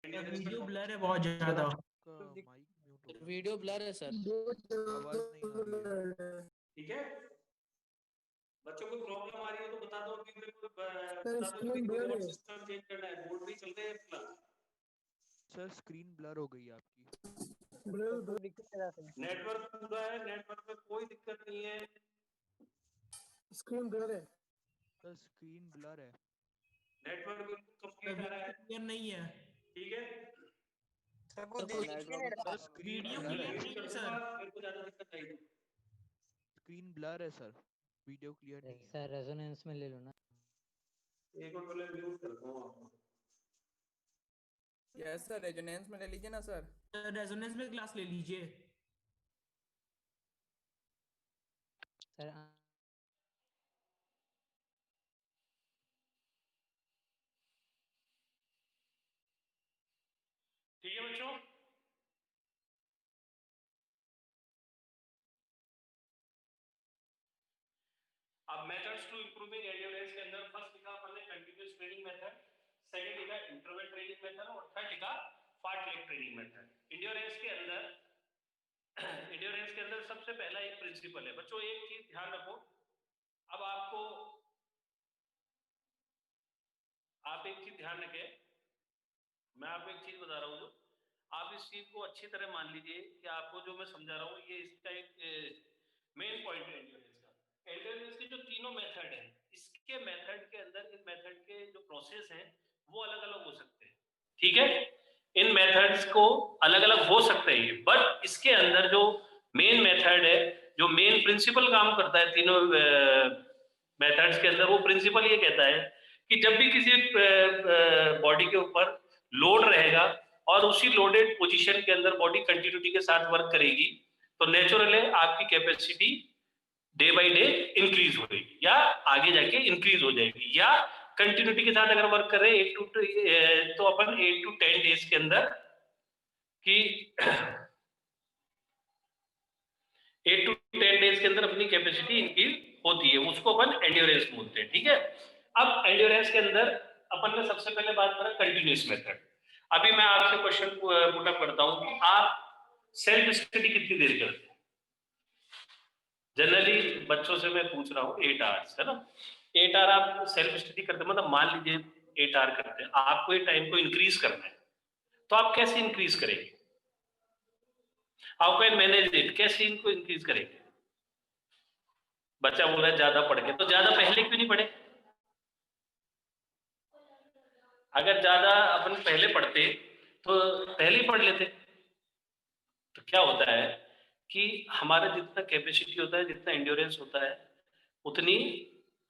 Video blur है बहुत ज्यादा। आपका माइक म्यूट हो गया। वीडियो ब्लर है सर। आवाज नहीं आ रही है। ठीक है, बच्चों को प्रॉब्लम आ रही है तो बता दो, अभी मेरे को बता दो कि बोर्ड सिस्टम चेंज करना है, बोर्ड भी चलते हैं फिलहाल। सर स्क्रीन ब्लर हो गई है आपकी। नेटवर्क पूरा है, नेटवर्क में कोई दिक्कत नहीं है। स्क्रीन ब्लर है सर स्क्रीन ब्लर है। नेटवर्क बिल्कुल कंप्लीट आ रहा है, क्लियर नहीं है। ठीक है। सर स्क्रीन वीडियो ब्लर है। क्लियर नहीं है सर। मेरे को ज्यादा दिक्कत नहीं है। स्क्रीन ब्लर है सर, वीडियो क्लियर नहीं है। सर रेजोनेंस में ले लो ना। एक और पहले म्यूट करता हूँ आपको। यस सर, रेजोनेंस में ले लीजिए ना सर। रेजोनेंस में क्लास ले लीजिए सर। ठीक है बच्चों, अब मेथड्स टू इंप्रूविंग एंड्योरेंस के अंदर फर्स्ट लिखा अपन ने कंटीन्यूअस ट्रेनिंग मेथड, सेकंड लिखा इंटरवल ट्रेनिंग मेथड और थर्ड लिखा फार्टलेग ट्रेनिंग मेथड। एंड्योरेंस के अंदर सबसे पहला एक प्रिंसिपल है बच्चों, एक चीज ध्यान रखो। अब आप एक चीज ध्यान रखें, मैं आपको एक चीज बता रहा हूँ, आप इस चीज को अच्छी तरह मान लीजिए कि आपको जो मैं समझा रहा हूँ ये इसका एक मेन पॉइंट है एंड्योरेंस का। एंड्योरेंस के जो तीनों मेथड है, इसके मेथड के अंदर इन मेथड के जो प्रोसेस हैं वो अलग अलग हो सकते हैं, ठीक है। इन मेथड्स को अलग अलग हो सकते हैं, बट इसके अंदर जो मेन मेथड है, जो मेन प्रिंसिपल काम करता है तीनों मेथड्स के अंदर, वो प्रिंसिपल ये कहता है कि जब भी किसी बॉडी के ऊपर लोड रहेगा और उसी लोडेड पोजीशन के अंदर बॉडी कंटिन्यूटी के साथ वर्क करेगी, तो नेचुरली आपकी capacity day by day increase होगी या आगे जाके इंक्रीज हो जाएगी। या कंटिन्यूटी के साथ अगर वर्क कर रहे हैं तो अपन 8 to 10 डेज के अंदर कि 8 to 10 डेज के अंदर अपनी कैपेसिटी इंक्रीज होती है, उसको अपन एंड्योरेंस बोलते हैं, ठीक है। अब एंड्योरेंस के अंदर अपन ने सबसे पहले बात करा कंटिन्यूअस मेथड। अभी मैं आपसे क्वेश्चन पुट अप करता हूं कि आप सेल्फ स्टडी कितनी देर करते हैं? जनरली बच्चों से मैं पूछ रहा हूँ 8 आवर्स, है ना। 8 आवर आप सेल्फ स्टडी करते हैं, मतलब मान लीजिए 8 आवर करते हैं, आपको ये टाइम को इंक्रीज करना है, तो आप कैसे इंक्रीज करेंगे? हाउ कैन मैनेज इट, कैसे इनको इंक्रीज करेंगे? बच्चा बोल रहा है ज्यादा पढ़ के, तो ज्यादा पहले क्यों नहीं पढ़े? अगर ज्यादा अपन पहले पढ़ते तो पहले ही पढ़ लेते। तो क्या होता है कि हमारा जितना कैपेसिटी होता है, जितना एंड्योरेंस होता है, उतनी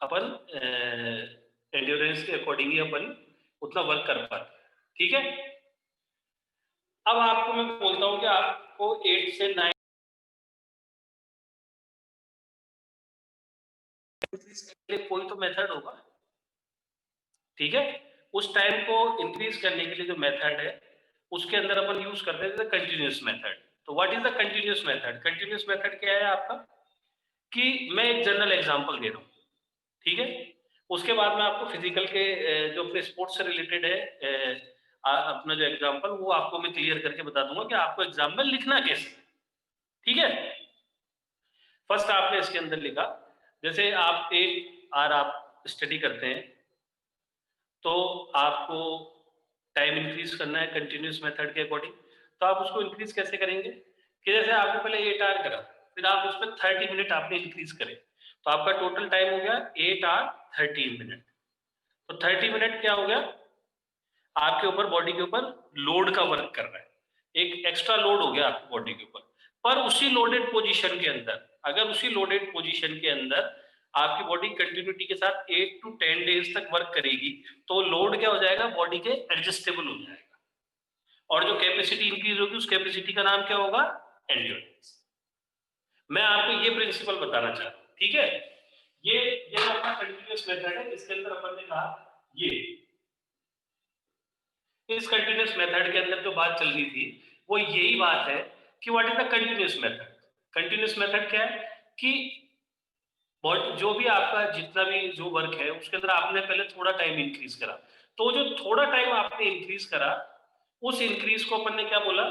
अपन एंड्योरेंस के अकॉर्डिंग ही अपन उतना वर्क कर पाते, ठीक है। अब आपको मैं बोलता हूं कि आपको 8 से 9 कोई तो मेथड होगा, ठीक है। उस टाइम को इंक्रीज करने के लिए जो मेथड है उसके अंदर अपन यूज करते हैं कंटिन्यूअस मेथड। तो what is the continuous method? Continuous method क्या है आपका, कि मैं एक जनरल एग्जांपल दे रहा हूं, ठीक है। उसके बाद में आपको फिजिकल के जो अपने स्पोर्ट्स से रिलेटेड है अपना जो एग्जांपल, वो आपको मैं क्लियर करके बता दूंगा कि आपको एग्जाम में लिखना कैसे, ठीक है। फर्स्ट आपने इसके अंदर लिखा, जैसे आप 8 आवर आप स्टडी करते हैं, तो आपको टाइम इंक्रीज करना है कंटिन्यूअस मेथड के अकॉर्डिंग। तो आप उसको इंक्रीज कैसे करेंगे कि जैसे आपने पहले 8 आवर करा, फिर आप उसमें 30 मिनट आपने इंक्रीज करे, तो आपका टोटल टाइम हो गया 8 आवर 30 मिनट। तो 30 मिनट क्या हो गया, आपके ऊपर बॉडी के ऊपर लोड का वर्क कर रहा है, एक एक्स्ट्रा लोड हो गया आपकी बॉडी के ऊपर। पर उसी लोडेड पोजीशन के अंदर, अगर उसी लोडेड पोजीशन के अंदर आपकी बॉडी कंटिन्यूटी के साथ 8 to 10 डेज तक वर्क करेगी, तो लोड क्या हो जाएगा, बॉडी के एडजस्टेबल हो जाएगा, और जो कैपेसिटी इंक्रीज होगी उस कैपेसिटी का नाम क्या होगा, एंड्योरेंस। मैं आपको ये प्रिंसिपल बताना चाहता हूं, ठीक है। ये अपना कंटिन्यूअस मेथड है, इसके अंदर अपन ने कहा ये इस कंटिन्यूअस मेथड के अंदर जो बात चल रही थी वो यही बात है कि what is the continuous method. Continuous method क्या है कि जो भी आपका जितना भी जो वर्क है उसके अंदर आपने पहले थोड़ा टाइम इंक्रीज करा, तो जो थोड़ा टाइम आपने इंक्रीज करा उस इंक्रीज को अपन ने क्या बोला,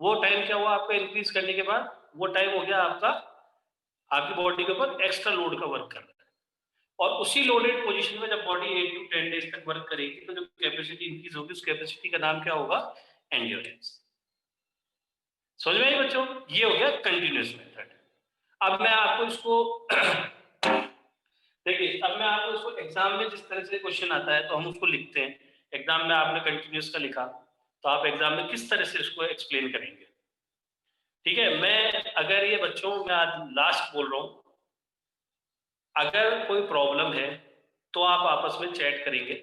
वो टाइम क्या हुआ आपका इंक्रीज करने के बाद, वो टाइम हो गया आपका आपकी बॉडी के ऊपर एक्स्ट्रा लोड का वर्क करना है। और उसी लोडेड पोजीशन में जब बॉडी 8 to 10 डेज तक वर्क करेगी तो जो कैपेसिटी इंक्रीज होगी उस कैपेसिटी का नाम क्या होगा, एंड्योरेंस। समझ में आई बच्चों, ये हो गया कंटिन्यूअस मेथड। अब मैं आपको इसको देखिए, अब मैं आपको इसको एग्जाम में जिस तरह से क्वेश्चन आता है तो हम उसको लिखते हैं। एग्जाम में आपने कंटिन्यूअस का लिखा तो आप एग्जाम में किस तरह से इसको एक्सप्लेन करेंगे, ठीक है। मैं अगर ये बच्चों मैं आज लास्ट बोल रहा हूं, अगर कोई प्रॉब्लम है तो आप आपस में चैट करेंगे,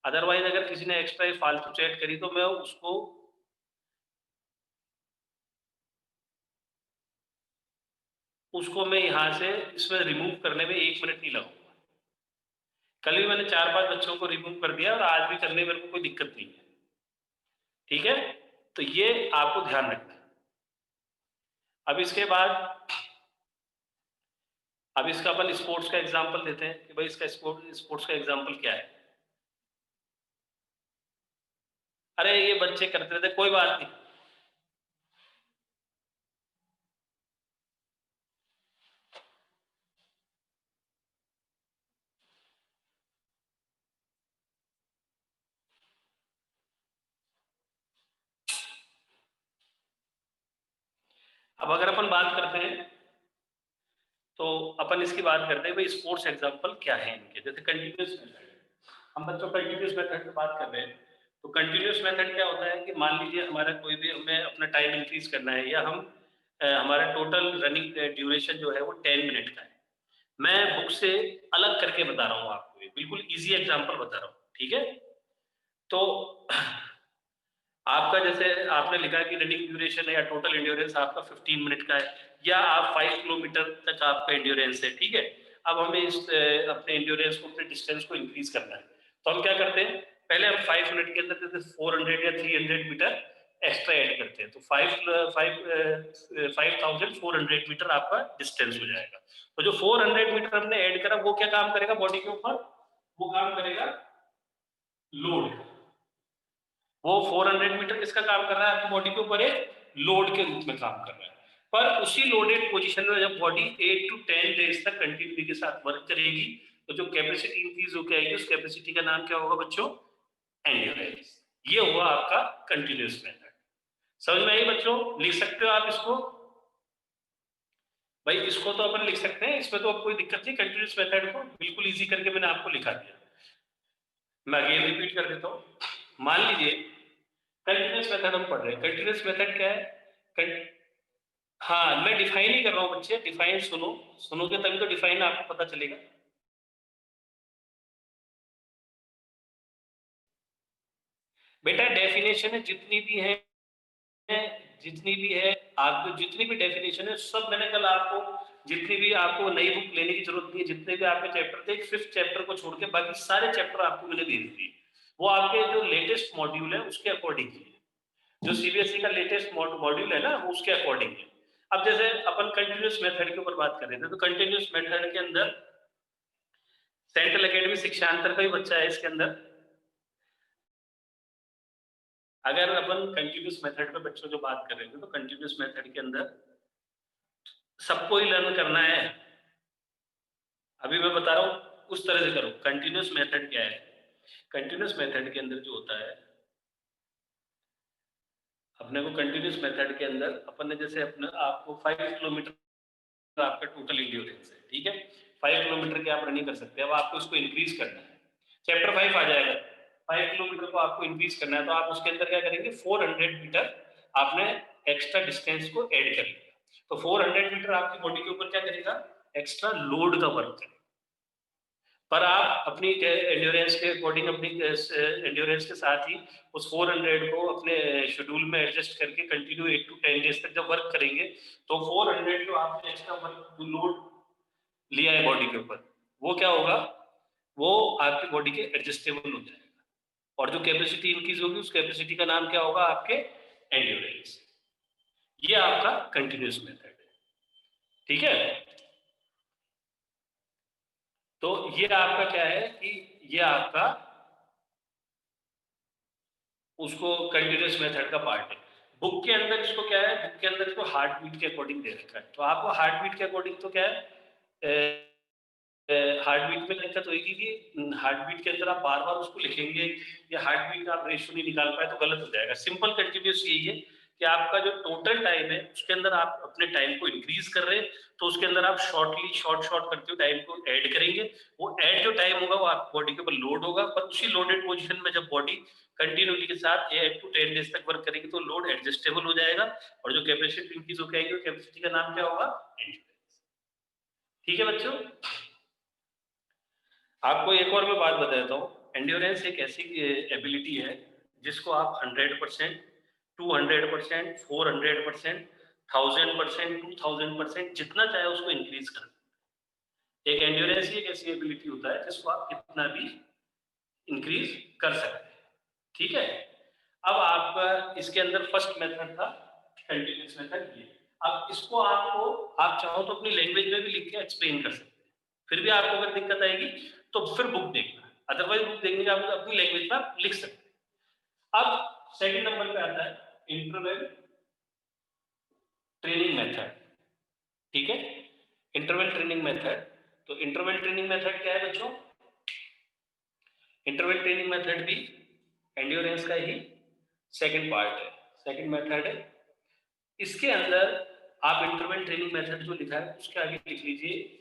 अदरवाइज अगर किसी ने एक्स्ट्रा फालतू चैट करी तो मैं उसको मैं यहाँ से इसमें रिमूव करने में 1 मिनट नहीं लगाऊंगा। कल भी मैंने 4-5 बच्चों को रिमूव कर दिया और आज भी करने में मेरे को कोई दिक्कत नहीं है, ठीक है। तो ये आपको ध्यान रखना है। अब इसके बाद अब इसका अपन स्पोर्ट्स का एग्जांपल देते हैं कि भाई इसका स्पोर्ट्स का एग्जांपल क्या है। अरे ये बच्चे करते रहते, कोई बात नहीं। अब अगर अपन बात करते हैं तो अपन इसकी बात करते हैं भाई स्पोर्ट्स एग्जांपल क्या है इनके। जैसे कंटिन्यूअस मेथड, हम बच्चों कंटिन्यूअस मेथड की बात कर रहे हैं तो कंटिन्यूअस मेथड क्या होता है कि मान लीजिए हमारा कोई भी हमें अपना टाइम इंक्रीज करना है या हम हमारा टोटल रनिंग ड्यूरेशन जो है वो 10 मिनट का है। मैं बुक से अलग करके बता रहा हूँ आपको, ये बिल्कुल इजी एग्जांपल बता रहा हूँ, ठीक है। तो आपका जैसे आपने लिखा कि रनिंग ड्यूरेशन है या टोटल एंड्योरेंस आपका 15 मिनट का है या आप 5 किलोमीटर तक आपका एंड्योरेंस है, ठीक है। अब हमें इस अपने एंड्योरेंस को, अपने डिस्टेंस को इंक्रीज करना है तो हम क्या करते हैं, पहले हम 5 मिनट के अंदर जैसे 400 या 300 मीटर एक्स्ट्रा ऐड करते हैं तो 5400 मीटर आपका डिस्टेंस हो जाएगा। तो जो 400 मीटर हमने ऐड करा वो क्या काम करेगा बॉडी के ऊपर, वो काम करेगा लोड। वो 400 मीटर किसका काम कर रहा है आपकी बॉडी के ऊपर, एक लोड के रूप में काम कर रहा है। पर उसी लोडेड पोजीशन में जब बॉडी 8 to 10 डेज तक कंटिन्यूटी के साथ वर्क करेगी तो जो कैपेसिटी इंक्रीज होकर आएगी उस कैपेसिटी का नाम क्या होगा बच्चों, एंड्योरेंस। ये हुआ आपका कंटिन्यूअस मेथड। समझ में आई बच्चों, लिख सकते हो आप इसको। भाई इसको तो अपन लिख सकते हैं, इसमें तो अब कोई दिक्कत नहीं। कंटिन्यूअस मेथड को बिल्कुल इजी करके मैंने आपको लिखा दिया। मैं अगेन रिपीट कर देता हूं। मान लीजिए कंटिन्यूअस मेथड हम पढ़ रहे हैं। कंटिन्यूअस मेथड क्या है, हाँ मैं डिफाइन ही कर रहा हूँ बच्चे, डिफाइन सुनोगे तभी तो डिफाइन आपको पता चलेगा। बेटा डेफिनेशन है जितनी भी है आपको, जितनी भी डेफिनेशन है सब मैंने कल आपको, जितनी भी आपको नई बुक लेने की जरूरत नहीं है, जितने भी आपके चैप्टर थे 5th चैप्टर को छोड़ के बाकी सारे चैप्टर आपको मैंने भेज दिए। वो आपके जो लेटेस्ट मॉड्यूल है उसके अकॉर्डिंग है, जो सीबीएसई का लेटेस्ट मॉड्यूल है ना वो उसके अकॉर्डिंग है। अब जैसे अपन कंटिन्यूअस मेथड के ऊपर बात कर रहे थे तो कंटिन्यूअस मेथड के अंदर सेंट्रल एकेडमी शिक्षांतर का भी बच्चा है इसके अंदर। अगर अपन कंटिन्यूअस मेथड पे बच्चों जो बात कर रहे थे तो कंटिन्यूअस मेथड के अंदर सबको ही लर्न करना है। अभी मैं बता रहा हूँ उस तरह से करो। कंटिन्यूअस मेथड क्या है, कंटिन्यूअस मेथड के अंदर जो होता है अपने को, कंटिन्यूअस मेथड के अंदर अपन ने जैसे अपने आपको 5 किलोमीटर आपका टोटल एंड्योरेंस है, ठीक है। 5 किलोमीटर के आप रनिंग कर सकते हैं। अब आपको इसको इंक्रीज करना है, चैप्टर 5 आ जाएगा, 5 किलोमीटर को आपको इंक्रीज करना है तो आप उसके अंदर क्या करेंगे, 400 मीटर आपने एक्स्ट्रा डिस्टेंस को ऐड कर लिया। तो 400 मीटर आपकी बॉडी के ऊपर क्या करेगा, एक्स्ट्रा लोड का वर्क करेगा। पर आप अपनी एंड्योरेंस के अकॉर्डिंग, अपनी एंड्योरेंस के साथ ही उस 400 को अपने शेड्यूल में एडजस्ट करके कंटिन्यू 8 to 10 डेज तक जब वर्क करेंगे तो 400 जो आपने एक्स्ट्रा वर्क जो लोड लिया है बॉडी के ऊपर वो क्या होगा, वो आपकी बॉडी के एडजस्टेबल हो जाएगा और जो कैपेसिटी इंक्रीज होगी उस कैपेसिटी का नाम क्या होगा, आपके एंड्योरेंस। ये आपका कंटिन्यूअस मेथड है, ठीक है। तो ये आपका क्या है कि ये आपका उसको कंटिन्यूस मेथड का पार्ट है। बुक के अंदर इसको क्या है, बुक के अंदर इसको हार्ट बीट के अकॉर्डिंग दे रखा है। तो आपको हार्ट बीट के अकॉर्डिंग तो क्या है, हार्ट बीट में दिक्कत होगी कि हार्ट बीट के अंदर आप बार बार उसको लिखेंगे या हार्ट बीट का आप रेशियो नहीं निकाल पाए तो गलत हो जाएगा। सिंपल कंटिन्यूस यही है कि आपका जो टोटल टाइम है उसके अंदर आप अपने टाइम को इंक्रीज कर रहे हैं, तो उसके अंदर आप शॉर्ट शॉर्ट करते हुए टाइम को ऐड करेंगे। वो ऐड जो टाइम होगा वो आप बॉडी के ऊपर लोड होगा, पर उसी लोडेड पोजीशन में जब बॉडी कंटिन्यूटी के साथ 8 to 10 डेज तक वर्क करेगी तो लोड एडजस्टेबल हो जाएगा और जो कैपेसिटी इंक्रीज होकर आएगी, कैपेसिटी का नाम क्या होगा, एंड्योरेंस। ठीक है बच्चों, आपको एक और मैं बात बता देता हूँ। एंड्योरेंस एक ऐसी एबिलिटी है जिसको आप 100%, 200%, 400%, 1000%, 2000% जितना चाहे उसको इंक्रीज कर। एक एंड्योरेंस ही एक ऐसी एबिलिटी होता है जिसको आप कितना भी इंक्रीज कर सकते हैं। ठीक है, अब आपका इसके अंदर फर्स्ट मेथड था कंटिन्यूअस मेथड ये। अब इसको आपको आप चाहो तो अपनी लैंग्वेज में भी लिख के एक्सप्लेन कर सकते हैं। फिर भी आपको अगर दिक्कत आएगी तो फिर बुक देखना, अदरवाइज बुक देखने के आप अपनी लैंग्वेज में आप लिख सकते हैं। अब सेकंड नंबर पे आता है इंटरवल ट्रेनिंग मेथड। ठीक है, इंटरवल ट्रेनिंग मेथड। तो इंटरवल ट्रेनिंग मेथड क्या है बच्चों, इंटरवल ट्रेनिंग मेथड भी एंड्योरेंस का ही सेकंड पार्ट है, सेकंड मेथड है। इसके अंदर आप इंटरवल ट्रेनिंग मेथड जो लिखा है उसके आगे लिख लीजिए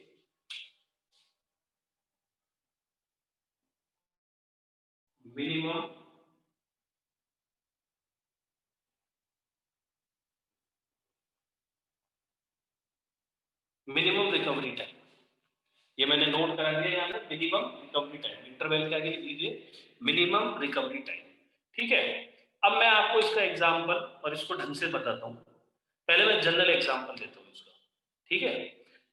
मिनिमम रिकवरी टाइम। ये मैंने नोट करा दिया यहाँ पे, मिनिमम रिकवरी टाइम। इंटरवल के आगे लिख लीजिए मिनिमम रिकवरी टाइम। ठीक है, अब मैं आपको इसका एग्जांपल और इसको ढंग से बताता हूँ। पहले मैं जनरल एग्जांपल देता हूँ इसका। ठीक है,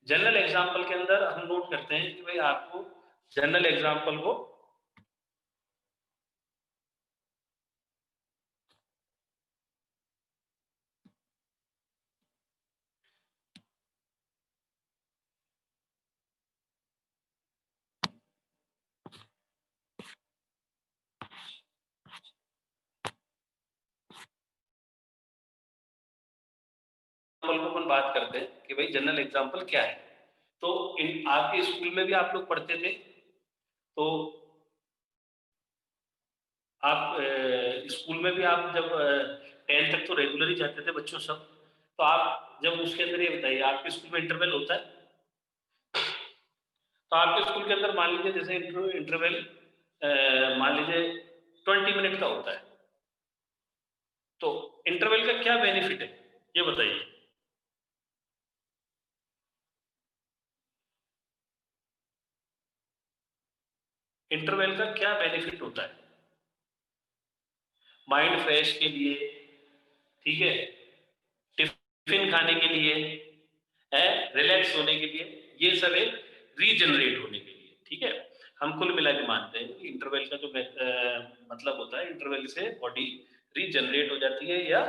जनरल एग्जांपल के अंदर हम नोट करते हैं कि भाई आपको जनरल एग्जांपल को अपन बात करते हैं कि भाई जनरल एग्जांपल क्या है। तो आपके स्कूल में भी आप लोग पढ़ते थे, तो आप स्कूल में भी आप जब 10th तक तो रेगुलर ही जाते थे बच्चों सब, तो आप जब उसके अंदर ये बताइए आपके स्कूल में इंटरवल होता है, तो आपके स्कूल के अंदर मान लीजिए जैसे इंटरवल मान लीजिए 20 मिनट का होता है, तो इंटरवल का क्या बेनिफिट है ये बताइए। इंटरवल का क्या बेनिफिट होता है, माइंड फ्रेश के लिए, ठीक है, टिफिन खाने के लिए है, रिलैक्स होने के लिए, ये सब है रीजनरेट होने के लिए। ठीक है, हम कुल मिला के मानते हैं कि इंटरवल का जो मतलब होता है, इंटरवल से बॉडी रीजनरेट हो जाती है या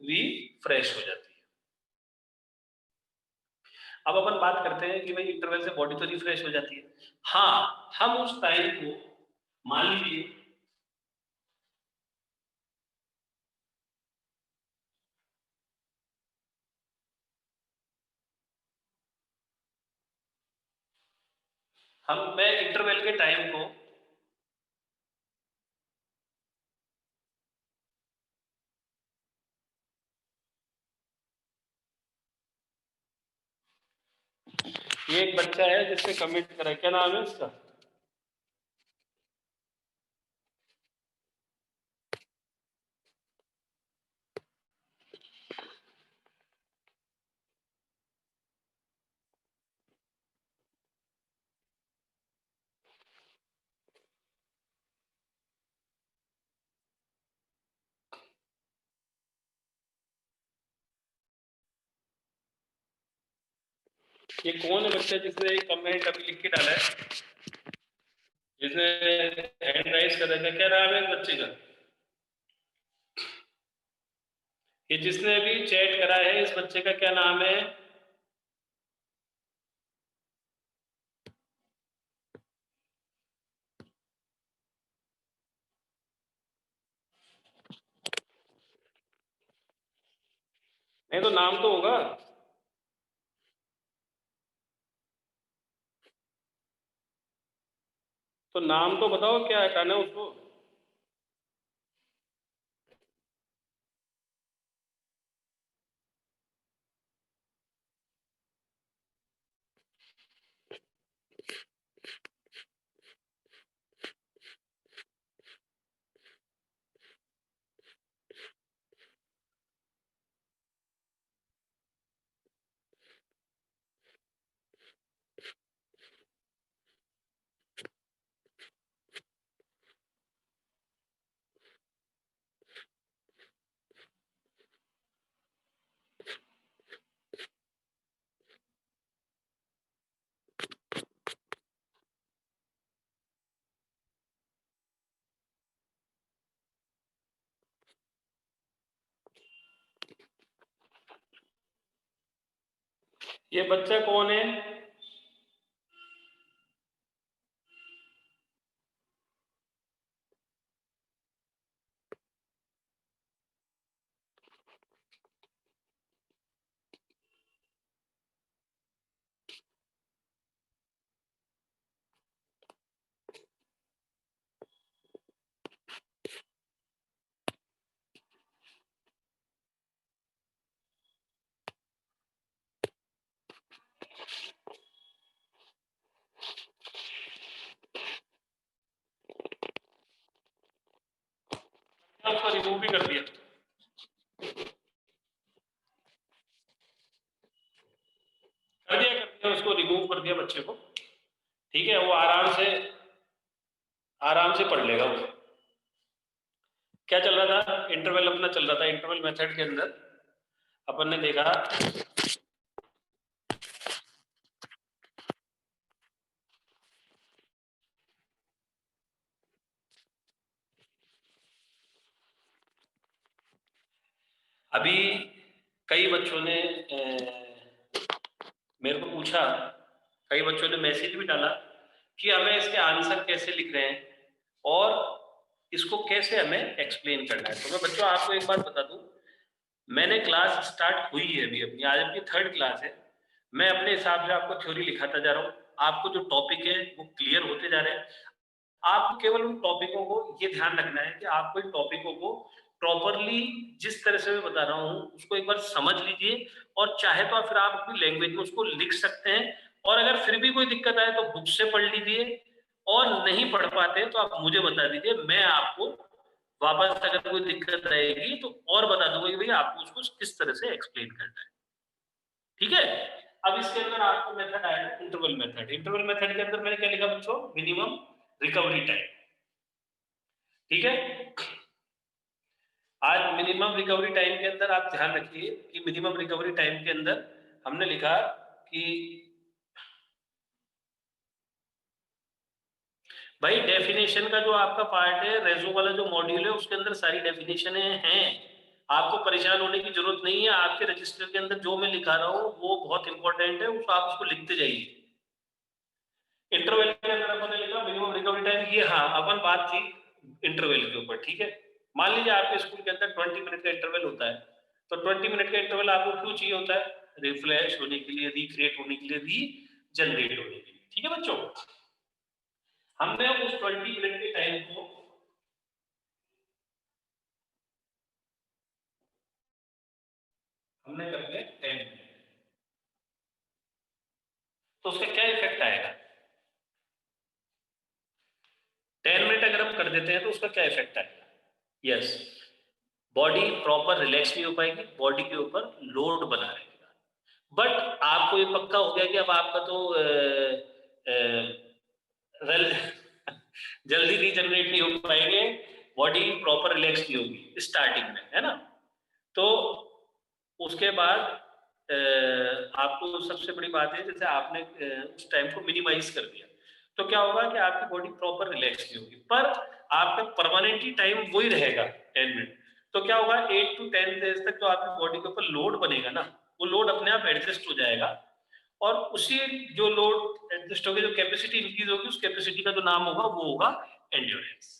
रीफ्रेश हो जाती है। अब अपन बात करते हैं कि भाई इंटरवल से बॉडी तो रिफ्रेश हो जाती है। हाँ, हम उस टाइम को मान लीजिए मैं इंटरवल के टाइम को ये एक बच्चा है जिससे कमिट करा, क्या नाम है उसका, ये कौन है बच्चा जिसने कमेंट अभी लिख के डाला है, जिसने हैंड राइज कर रखा है, क्या नाम है इस बच्चे का, ये जिसने अभी चैट करा है इस बच्चे का क्या नाम है। नहीं तो नाम तो होगा। तो नाम तो बताओ क्या हटाना है उसको। ये बच्चा कौन है? उसको रिमूव भी कर दिया। उसको रिमूव कर दिया बच्चे को। ठीक है, वो आराम से पढ़ लेगा वो। क्या चल रहा था? इंटरवल अपना चल रहा था। इंटरवल मेथड के अंदर अपन ने देखा अभी कई बच्चों ने मेरे को पूछा, कई बच्चों ने मैसेज भी डाला कि हमें इसके आंसर कैसे लिख रहे हैं और इसको कैसे हमें एक्सप्लेन करना है। तो मैं बच्चों आपको एक बात बता दूं, मैंने क्लास स्टार्ट हुई है अभी अपनी, आज अपनी 3rd क्लास है। मैं अपने हिसाब से आपको थ्योरी लिखाता जा रहा हूँ। आपको जो टॉपिक है वो क्लियर होते जा रहे हैं। आपको केवल उन टॉपिकों को ये ध्यान रखना है कि आपको इन टॉपिकों को प्रॉपरली जिस तरह से मैं बता रहा हूँ उसको एक बार समझ लीजिए, और चाहे तो फिर आप अपनी लैंग्वेज में उसको लिख सकते हैं। और अगर फिर भी कोई दिक्कत आए तो बुक से पढ़ लीजिए, और नहीं पढ़ पाते तो आप मुझे बता दीजिए, मैं आपको वापस अगर कोई दिक्कत आएगी तो और बता दूंगा कि भैया आपको उसको किस तरह से एक्सप्लेन करना है। ठीक है, अब इसके अंदर आपको मेथड आएगा इंटरवल मेथड। इंटरवल मेथड के अंदर मैंने क्या लिखा बच्चों? Minimum recovery time. ठीक है, आज मिनिमम रिकवरी टाइम के अंदर आप ध्यान रखिए कि मिनिमम रिकवरी टाइम के अंदर हमने लिखा कि भाई डेफिनेशन का जो आपका पार्ट है, रेजो वाला जो मॉड्यूल है उसके अंदर सारी डेफिनेशन हैं। आपको परेशान होने की जरूरत नहीं है। आपके रजिस्टर के अंदर जो मैं लिखा रहा हूँ वो बहुत इंपॉर्टेंट है, उसको आप उसको लिखते जाइए। इंटरवल के अंदर अपन ने लिखा मिनिमम रिकवरी टाइम, ये हाँ अपन बात थी इंटरवल के ऊपर। ठीक है, मान लीजिए आपके स्कूल के अंदर 20 मिनट का इंटरवल होता है, तो 20 मिनट का इंटरवल आपको क्यों चाहिए होता है? रिफ्रेश होने के लिए, रिक्रिएट होने के लिए, रीजनरेट होने के लिए। ठीक है बच्चों, हमने उस 20 मिनट के टाइम को हमने कर दिया 10 मिनट, तो उसका क्या इफेक्ट आएगा? 10 मिनट अगर हम कर देते हैं तो उसका क्या इफेक्ट आएगा? यस, बॉडी प्रॉपर रिलैक्स नहीं हो पाएगी, बॉडी के ऊपर लोड बना रहेगा। बट आपको ये पक्का हो गया कि अब आपका तो जल्दी रीजनरेट नहीं हो पाएंगे, बॉडी प्रॉपर रिलैक्स नहीं होगी स्टार्टिंग में, है ना। तो उसके बाद आपको सबसे बड़ी बात है, जैसे आपने उस टाइम को मिनिमाइज कर दिया तो क्या होगा कि आपकी बॉडी प्रॉपर रिलैक्स नहीं होगी, पर आपका परमानेंटली टाइम वही रहेगा 10 मिनट। तो क्या होगा, 8 to 10 डेज तक जो आपकी बॉडी के ऊपर लोड बनेगा ना, वो लोड अपने आप एडजस्ट हो जाएगा, और उसी जो लोड एडजस्ट होगी, जो कैपेसिटी इंक्रीज होगी, उस कैपेसिटी का जो नाम होगा वो होगा एंड्योरेंस।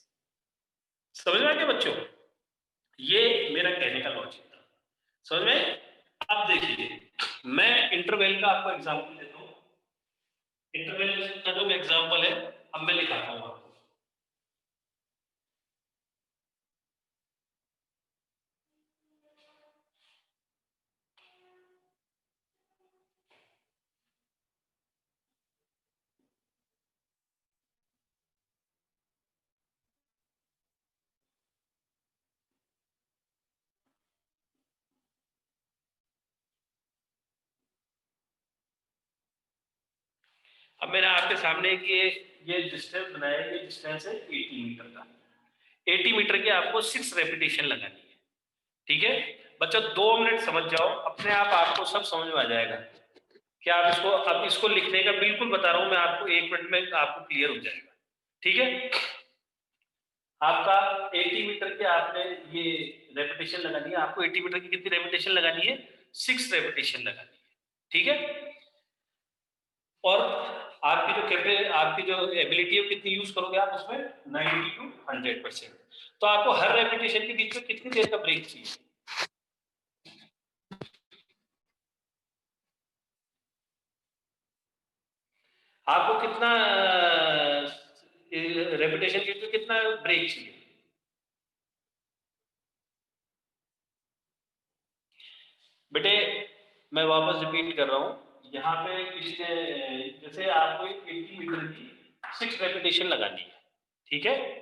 समझ में आ गया बच्चों? ये मेरा कहने का लॉजिक था, समझ में? अब देखिए, मैं इंटरवल का आपको एग्जांपल देता हूँ। इंटरवल का जो एग्जांपल है अब मैं लिखाता हूँ आपको। अब मैंने आपके सामने एक ये डिस्टेंस बनाया है, ये डिस्टेंस है 80 मीटर का। 80 मीटर की आपको 6 रेपिटेशन लगानी है, ठीक है बच्चा। 2 मिनट समझ जाओ, अपने आप आपको सब समझ में आ जाएगा कि आप इसको, अब इसको लिखने का बिल्कुल बता रहा हूं मैं आपको, 1 मिनट में आपको क्लियर हो जाएगा, ठीक है। आपका 80 मीटर के आपने ये रेपिटेशन लगानी है, आपको 80 मीटर की कितनी रेपिटेशन लगानी है? 6 रेपिटेशन लगानी है, ठीक है। और आपकी जो एबिलिटी है कितनी यूज करोगे आप उसमें? 90 to 100%। तो आपको हर रेपिटेशन के बीच में कितनी देर का ब्रेक चाहिए? आपको कितना रेपिटेशन के बीच में कितना ब्रेक चाहिए? बेटे मैं वापस रिपीट कर रहा हूं, यहाँ पे इसने जैसे आपको 80 मीटर की 6 रेपिटेशन लगानी है, ठीक है।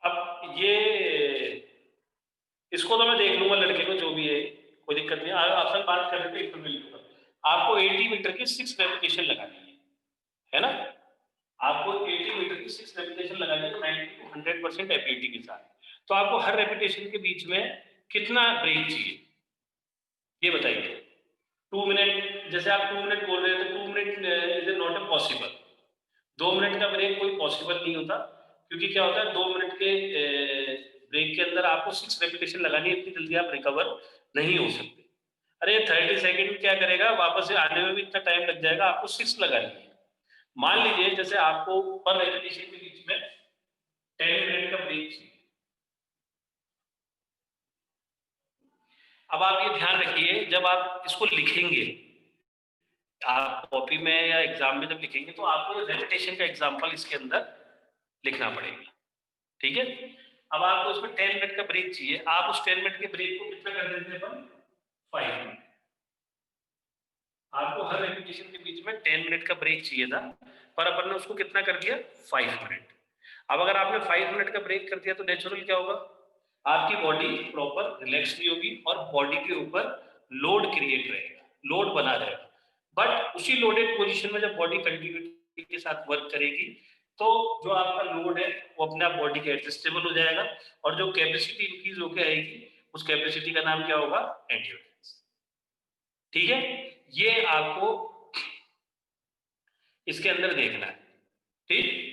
अब ये इसको तो मैं देख लूंगा लड़के को, जो भी है कोई दिक्कत नहीं। आपसे बात कर रहे थे इंटरवल के ऊपर। आपको 80 मीटर की 6 रेपिटेशन लगानी है ना। आपको 80 मीटर की 6 रेपिटेशन लगानी है 90 to 100% एबिलिटी के साथ। तो आपको हर रेपिटेशन के बीच में कितना ब्रेक चाहिए ये बताइए। 2 मिनट, जैसे आप 2 मिनट बोल रहे हैं तो 2 minute is not a possible. 2 minute का ब्रेक कोई पॉसिबल नहीं होता, क्योंकि क्या होता है 2 मिनट के ब्रेक के अंदर आपको 6 रेपिटेशन लगानी है, इतनी जल्दी आप रिकवर नहीं हो सकते। अरे 30 सेकंड क्या करेगा, वापस से आने में भी इतना टाइम लग जाएगा, आपको 6 लगानी है। मान लीजिए जैसे आपको पर रेपिटेशन के बीच में 10 मिनट का ब्रेक चाहिए। अब आप ये ध्यान रखिए, जब आप इसको लिखेंगे, आप कॉपी में या एग्जाम में जब लिखेंगे तो आपको रेपिटेशन का एग्जांपल इसके अंदर लिखना पड़ेगा, ठीक है। अब आपको इसमें 10 मिनट का ब्रेक चाहिए, आप उस 10 मिनट के ब्रेक को कितना कर देते हैं अपन? 5 मिनट। आपको हर रेपिटेशन के बीच में 10 मिनट का ब्रेक चाहिए था, पर अपन ने उसको कितना कर दिया? 5 मिनट। अब अगर आपने 5 मिनट का ब्रेक कर दिया तो नेचुरल क्या होगा? आपकी बॉडी प्रॉपर रिलैक्स नहीं होगी और बॉडी के ऊपर लोड क्रिएट रहेगा। लोड बना रहेगा। बट उसी लोडेड पोजीशन में जब बॉडी कंटिन्यूटी के साथ वर्क करेगी तो जो आपका लोड है वो अपने आप बॉडी के एडजस्टेबल हो जाएगा, और जो कैपेसिटी इंक्रीज होकर आएगी उस कैपेसिटी का नाम क्या होगा? एंड्योरेंस। ठीक है, ये आपको इसके अंदर देखना है। ठीक,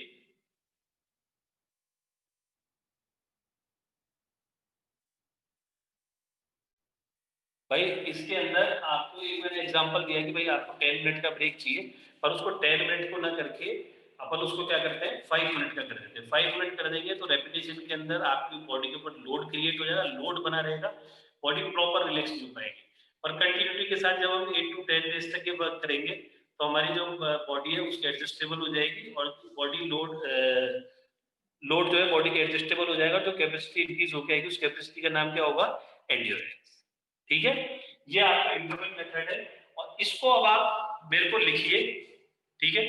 भाई इसके अंदर आपको एक मैंने एग्जांपल दिया कि भाई आपको 10 मिनट का ब्रेक चाहिए, पर उसको 10 मिनट को ना करके अपन उसको क्या करते हैं 5 मिनट का कर देते हैं। 5 मिनट कर देंगे तो रेपिटेशन के अंदर आपकी बॉडी के ऊपर लोड क्रिएट हो जाएगा, लोड बना रहेगा, बॉडी प्रॉपर रिलैक्स नहीं हो पाएगी। और कंटिन्यूटी के साथ जब हम 8 to 10 डेज तक ये वर्क करेंगे तो हमारी जो बॉडी है उसकी एडजस्टेबल हो जाएगी, और बॉडी लोड जो है बॉडी के एडजस्टेबल हो जाएगा, जो कैपेसिटी इंक्रीज होकर आएगी उस कैपेसिटी का नाम क्या होगा? एंड्योरेंस। ठीक है, ये आपका इंटरवल मेथड है, और इसको अब आप मेरे को लिखिए। ठीक है,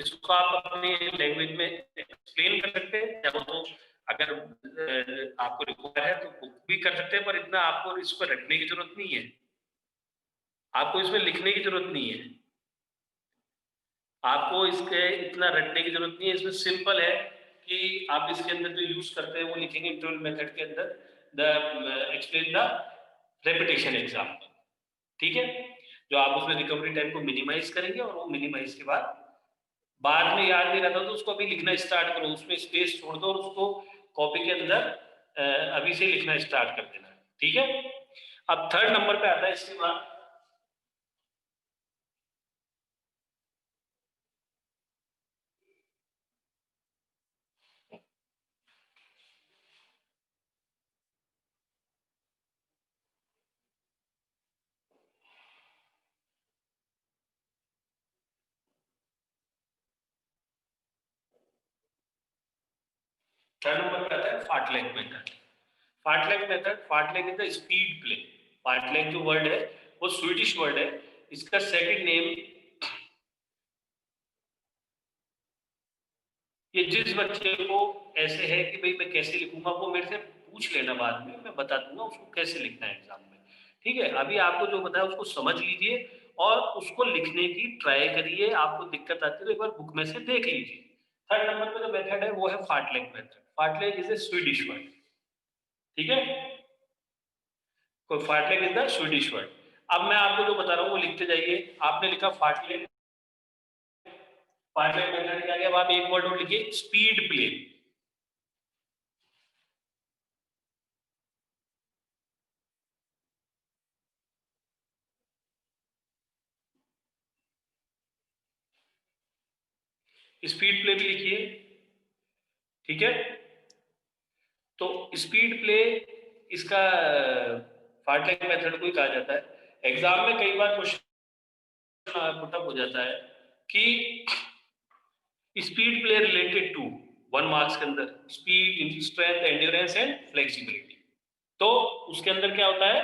इसको आप अपनी लैंग्वेज में एक्सप्लेन कर सकते हैं, या तो अगर आपको रिक्वायर है तो बुक भी कर सकते हैं, पर इतना आपको इसको रटने की जरूरत नहीं है, आपको इसमें लिखने की जरूरत नहीं है, आपको इसके इतना रटने की जरूरत नहीं है। इसमें सिंपल है कि आप इसके अंदर जो यूज करते हैं वो लिखेंगे इंटरवल मेथड के अंदर, the explain the repetition example. ठीक है, जो आप उसमें रिकवरी टाइम को मिनिमाइज करेंगे, और वो मिनिमाइज के बाद में याद नहीं रहता तो उसको अभी लिखना स्टार्ट करो, उसमें स्पेस छोड़ दो और उसको कॉपी के अंदर अभी से लिखना स्टार्ट कर देना। ठीक है, अब थर्ड नंबर पे आता है इसके बाद थर्ड नंबर पे आता है fartlek method. Fartlek method, fartlek is the speed play. Fartlek जो वर्ड है वो स्वीडिश वर्ड है, इसका सेकंड नेम, ये जिस बच्चे को ऐसे है कि भाई मैं कैसे लिखूंगा वो मेरे से पूछ लेना, बाद में मैं बता दूंगा उसको कैसे लिखना है एग्जाम में। ठीक है, अभी आपको जो बताया उसको समझ लीजिए और उसको लिखने की ट्राई करिए, आपको दिक्कत आती है तो एक बार बुक में से देख लीजिए। थर्ड नंबर पे जो मेथड है वो है fartlek method. Fartlek is a Swedish word. ठीक है, fartlek is the Swedish word. अब मैं आपको जो बता रहा हूँ वो लिखते जाइए। आपने लिखा फार्टलैग, फार्टलैग मेथड क्या गया? अब आप एक वर्ड और लिखिए, स्पीड प्ले। स्पीड प्ले भी लिखिए। ठीक है, तो स्पीड प्ले इसका फार्टलैग मेथड को ही कहा जाता है। एग्जाम में कई बार क्वेश्चन पुटअप हो जाता है कि speed play related to 1 marks के अंदर speed, strength, endurance and flexibility, तो उसके अंदर क्या होता है?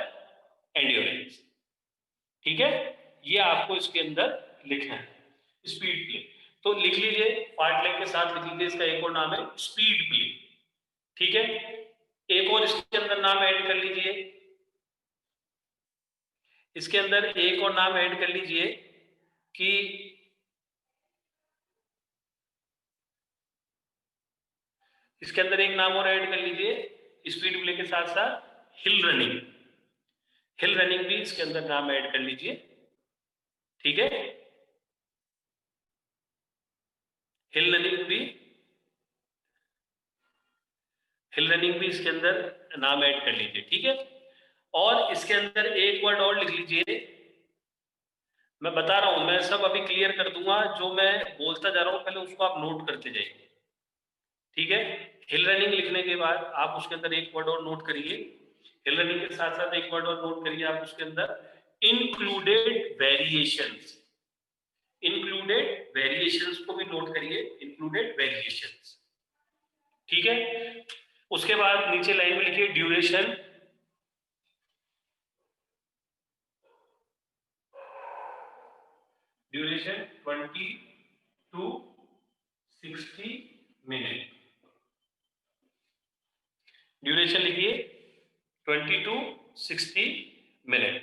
एंड्योरेंस। ठीक है, ये आपको इसके अंदर लिखना है स्पीड प्ले। तो लिख लीजिए, फार्टलैग के साथ लिख लीजिए, इसका एक और नाम है स्पीड प्ले। ठीक है, एक और इसके अंदर नाम ऐड कर लीजिए, इसके अंदर एक और नाम ऐड कर लीजिए कि इसके अंदर एक नाम और ऐड कर लीजिए स्पीड प्ले के साथ साथ हिल रनिंग। हिल रनिंग भी इसके अंदर नाम ऐड कर लीजिए। ठीक है, हिल रनिंग भी इसके अंदर नाम ऐड कर लीजिए। ठीक है, और इसके अंदर एक वर्ड और लिख लीजिए, मैं बता रहा हूं, मैं सब अभी क्लियर कर दूंगा, जो मैं बोलता जा रहा हूं पहले उसको आप नोट करते जाइए। ठीक है, हिल रनिंग लिखने के बाद आप उसके अंदर एक वर्ड और नोट करिए, हिल रनिंग के साथ साथ एक वर्ड और नोट करिए आप उसके अंदर, इंक्लूडेड वेरिएशंस। इंक्लूडेड वेरिएशंस को भी नोट करिए, इंक्लूडेड वेरिएशंस। ठीक है, उसके बाद नीचे लाइन में लिखिए duration. Duration 20 to 60 minute. Duration लिखिए 20 to 60 मिनट।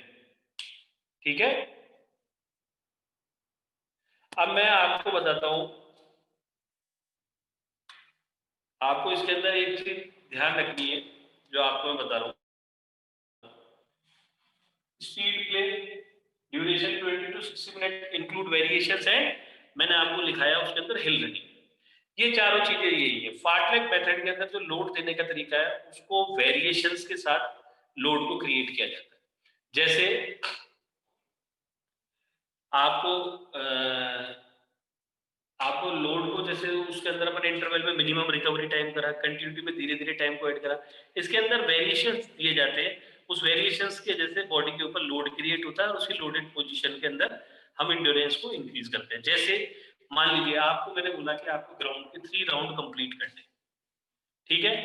ठीक है, अब मैं आपको बताता हूं, आपको इसके अंदर एक चीज ध्यान रखनी है जो आपको मैं बता रहा हूं। Speed play duration 20 to 60 minute include variations and मैंने आपको लिखाया उसके अंदर हिल रनिंग। ये चारों चीजें यही है। फार्टलेग मेथड के अंदर जो लोड देने का तरीका है उसको वेरिएशंस के साथ लोड को क्रिएट किया जाता है। जैसे आपको लोड को जैसे उसके अंदर अपन इंटरवल में मिनिमम रिकवरी टाइम करा, कंटिन्यूटी में धीरे धीरे टाइम को ऐड करा, इसके अंदर वेरिएशंस दिए जाते हैं। उस वेरिएशंस के जैसे बॉडी के ऊपर लोड क्रिएट होता है और उसी लोडेड पोजीशन के अंदर हम इंड्योरेंस को इंक्रीज करते हैं। जैसे मान लीजिए आपको मैंने बोला कि आपको ग्राउंड के 3 राउंड कंप्लीट करने, ठीक है,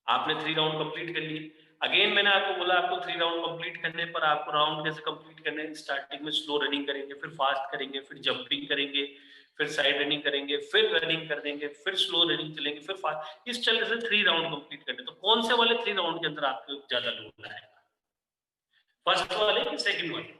आपने 3 राउंड कंप्लीट कर लिए। अगेन मैंने आपको बोला आपको 3 राउंड कंप्लीट करने पर आपको राउंड कैसे कंप्लीट करने हैं, स्टार्टिंग में स्लो रनिंग करेंगे, फिर फास्ट करेंगे, फिर जंपिंग करेंगे, फिर साइड रनिंग करेंगे, फिर रनिंग कर देंगे, फिर स्लो रनिंग चलेंगे, फिर फास्ट, इस तरह से 3 राउंड कंप्लीट करने। तो कौन से वाले 3 राउंड के अंदर आपको ज्यादा लोड आएगा, फर्स्ट वाले कि सेकंड वाले?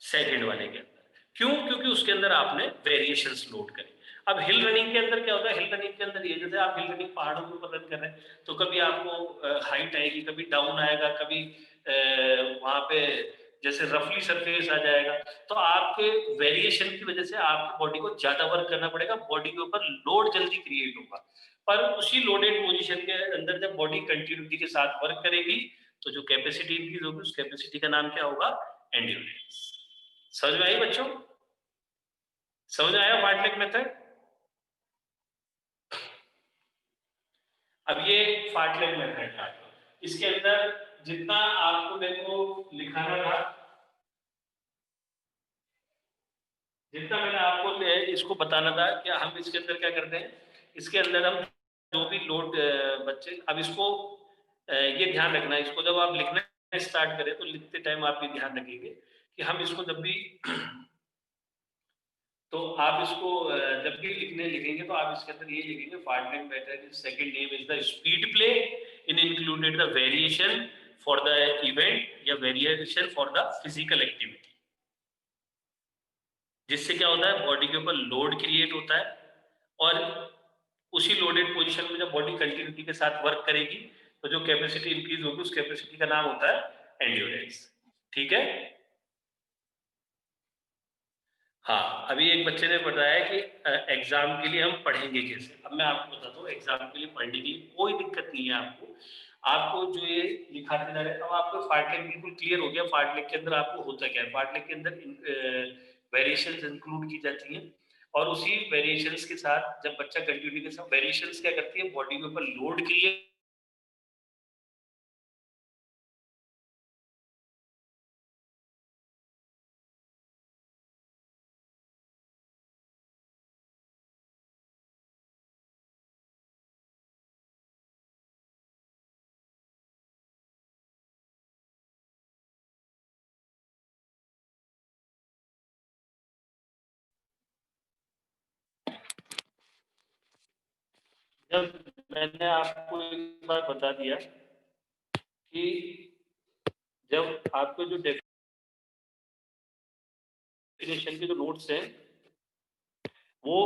सेकंड वाले के अंदर। क्यों? क्योंकि उसके अंदर आपने वेरिएशंस लोड करे। अब हिल रनिंग के अंदर क्या होता है, हिल रनिंग के अंदर ये जैसे आप हिल रनिंग पहाड़ों के ऊपर रन कर रहे हैं तो कभी आपको हाइट आएगी, कभी डाउन आएगा, कभी वहां पे जैसे रफली सरफेस आ जाएगा, तो आपके वेरिएशन की वजह से आपकी बॉडी को ज्यादा वर्क करना पड़ेगा, बॉडी के ऊपर लोड जल्दी क्रिएट होगा। पर उसी लोडेड पोजीशन के अंदर जब बॉडी कंटिन्यूटी के साथ वर्क करेगी तो जो कैपेसिटी इंक्रीज होगी उस कैपेसिटी का नाम क्या होगा, एंड्योरेंस। समझ में आई बच्चों? समझ में आया फार्टलेग मेथड? अब ये फार्टलेग मेथड था, इसके अंदर जितना आपको देखो लिखाना था, जितना मैंने आपको इसको बताना था कि हम इसके अंदर क्या करते हैं, इसके अंदर हम जो भी लोड बच्चे, अब इसको ये ध्यान रखना, इसको जब आप लिखना स्टार्ट करें तो लिखते टाइम आप ये ध्यान रखेंगे कि हम इसको जब भी तो आप इसको जब भी लिखेंगे तो आप इसके अंदर ये लिखेंगे, fartlek method second name is the speed play in included the variation for the event या variation for the physical activity. जिससे क्या होता है, बॉडी के ऊपर लोड क्रिएट होता है और उसी लोडेड पोजीशन में जब बॉडी कंटिन्यूटी के साथ वर्क करेगी तो जो कैपेसिटी इंक्रीज होगी उस कैपेसिटी का नाम होता है एंड्योरेंस। ठीक है? हाँ, अभी एक बच्चे ने बताया कि एग्जाम के लिए हम पढ़ेंगे कैसे। अब मैं आपको बताता हूँ, एग्जाम के लिए पढ़ने के लिए कोई दिक्कत नहीं है आपको जो ये लिखाते जा रहे हैं, अब आपको फार्टलेग बिल्कुल क्लियर हो गया। फार्टलेग के अंदर आपको होता क्या है, फार्टलेग के अंदर वेरिएशंस इंक्लूड की जाती हैं और उसी वेरिएशंस के साथ जब बच्चा कंटिन्यूटी के साथ वेरिएशंस क्या करती है, बॉडी के ऊपर लोड क्रिएट जब मैंने आपको एक बार बता दिया कि जब आपको जो डेफिनेशन के जो नोट्स हैं वो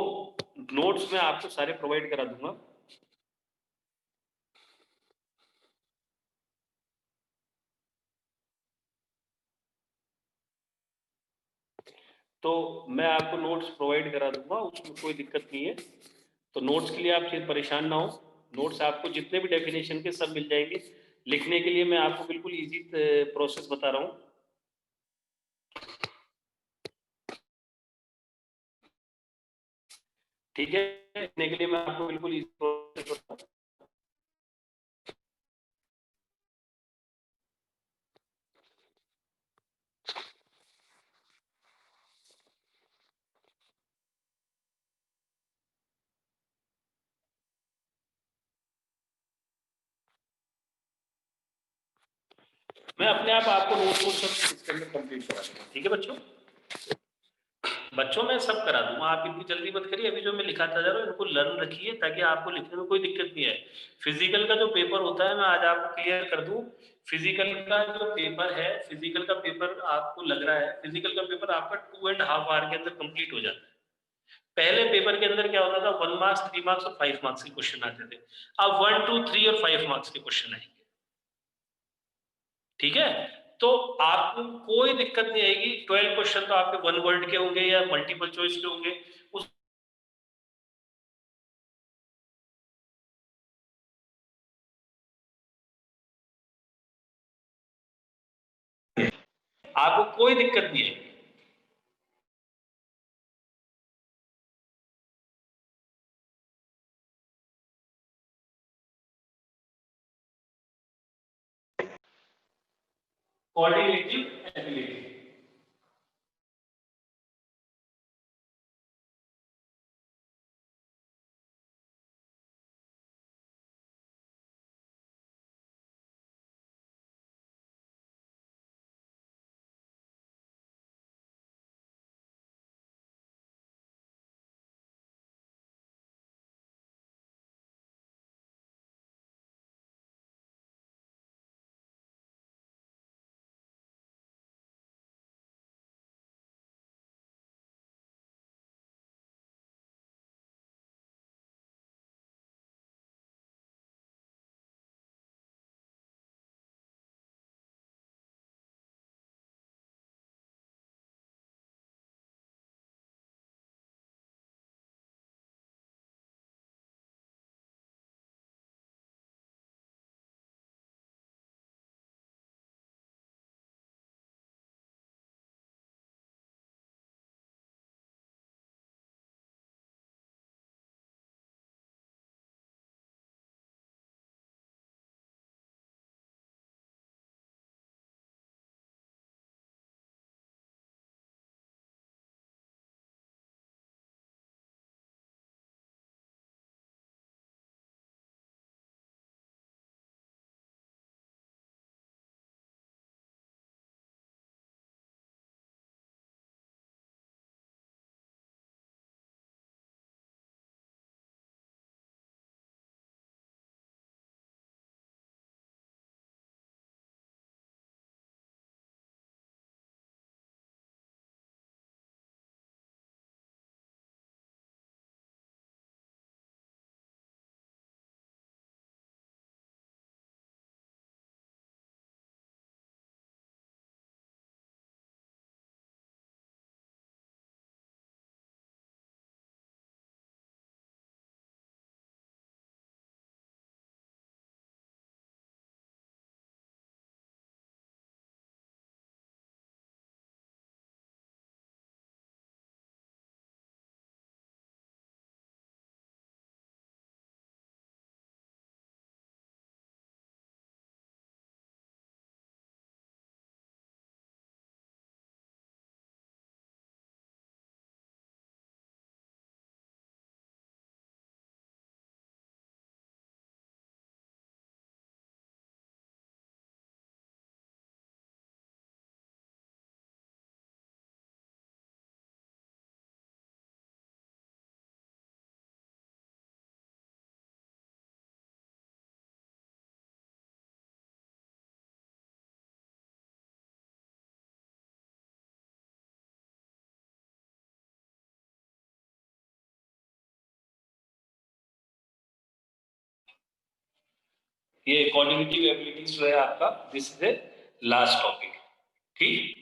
नोट्स में आपको सारे प्रोवाइड करा दूंगा। तो मैं आपको नोट्स प्रोवाइड करा दूंगा, उसमें कोई दिक्कत नहीं है। तो नोट्स के लिए आप परेशान ना हो, नोट्स आपको जितने भी डेफिनेशन के सब मिल जाएंगे। लिखने के लिए मैं आपको बिल्कुल इजी प्रोसेस बता रहा हूँ। ठीक है, लिखने के लिए मैं आपको बिल्कुल इजी प्रोसेस बता रहा हूँ। मैं अपने आप आपको नोट्स सब इसके अंदर कंप्लीट करा दूंगा। ठीक है बच्चों? बच्चों मैं सब करा दूंगा, आप इतनी जल्दी मत करिए। अभी जो मैं लिखाता जा रहा हूँ इनको लर्न रखिए ताकि आपको लिखने में कोई दिक्कत नहीं आए। फिजिकल का जो पेपर होता है मैं आज आपको क्लियर कर दूं। फिजिकल का जो पेपर है, फिजिकल का पेपर आपको लग रहा है, फिजिकल का पेपर आपका 2.5 आवर के अंदर कंप्लीट हो जाता है। पहले पेपर के अंदर क्या होता था, 1 मार्क्स, 3 मार्क्स और 5 मार्क्स के क्वेश्चन आते थे। अब 1, 2, 3 और 5 मार्क्स के क्वेश्चन आएंगे। ठीक है, तो आपको कोई दिक्कत नहीं आएगी। 12 क्वेश्चन तो आपके 1 वर्ड के होंगे या मल्टीपल चॉइस के होंगे। उस आपको कोई दिक्कत नहीं है। कोऑर्डिनेटिव एबिलिटी, ये कोऑर्डिनेटिव एबिलिटीज जो है आपका, this is a last topic. ठीक,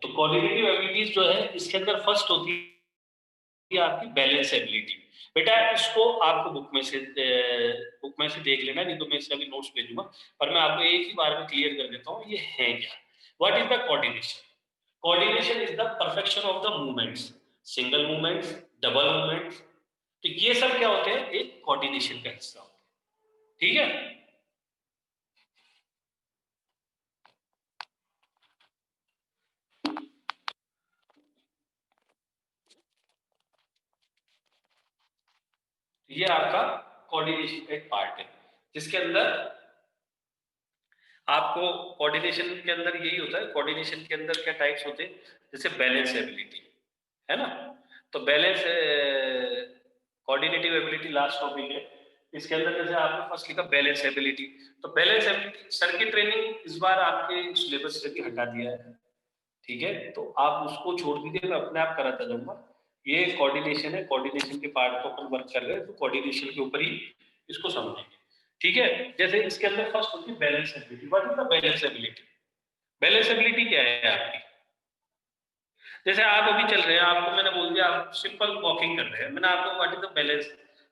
तो कोऑर्डिनेटिव एबिलिटीज जो है इसके अंदर फर्स्ट होती है आपकी बैलेंस एबिलिटी। बेटा इसको आपको बुक में से देख लेना, नहीं तो मैं इसका भी नोट्स भेजूंगा। पर मैं आपको एक ही बार में क्लियर कर देता हूँ ये है क्या। What is the coordination? Coordination is the perfection of the movements, single movements, double movements. तो ये सब क्या होते हैं, एक कोऑर्डिनेशन का हिस्सा होते हैं। ठीक है, ये आपका कोऑर्डिनेशन का एक पार्ट है जिसके अंदर आपको कोऑर्डिनेशन के अंदर यही होता है। कोऑर्डिनेशन के अंदर क्या टाइप्स होते हैं, जैसे बैलेंस एबिलिटी है ना, तो balance coordinative ability last topic है। इसके अंदर जैसे आपने फर्स्ट लिखा बैलेंस एबिलिटी, तो बैलेंस एबिलिटी सर की ट्रेनिंग इस बार आपके सिलेबस से हटा दिया है, ठीक है, तो आप उसको छोड़ दीजिए, मैं अपने आप कराता जाऊंगा। ये कोऑर्डिनेशन है, कोऑर्डिनेशन के पार्ट को अपन वर्क कर रहे हैं, तो कोऑर्डिनेशन के ऊपर ही इसको समझेंगे, ठीक है। जैसे इसके अंदर फर्स्ट होती है balance ability. What is the balance ability? Balance ability क्या है आपकी? जैसे आप अभी चल रहे हैं, आपको मैंने बोल दिया आप सिंपल वॉकिंग कर रहे हैं, मैंने आपको what is the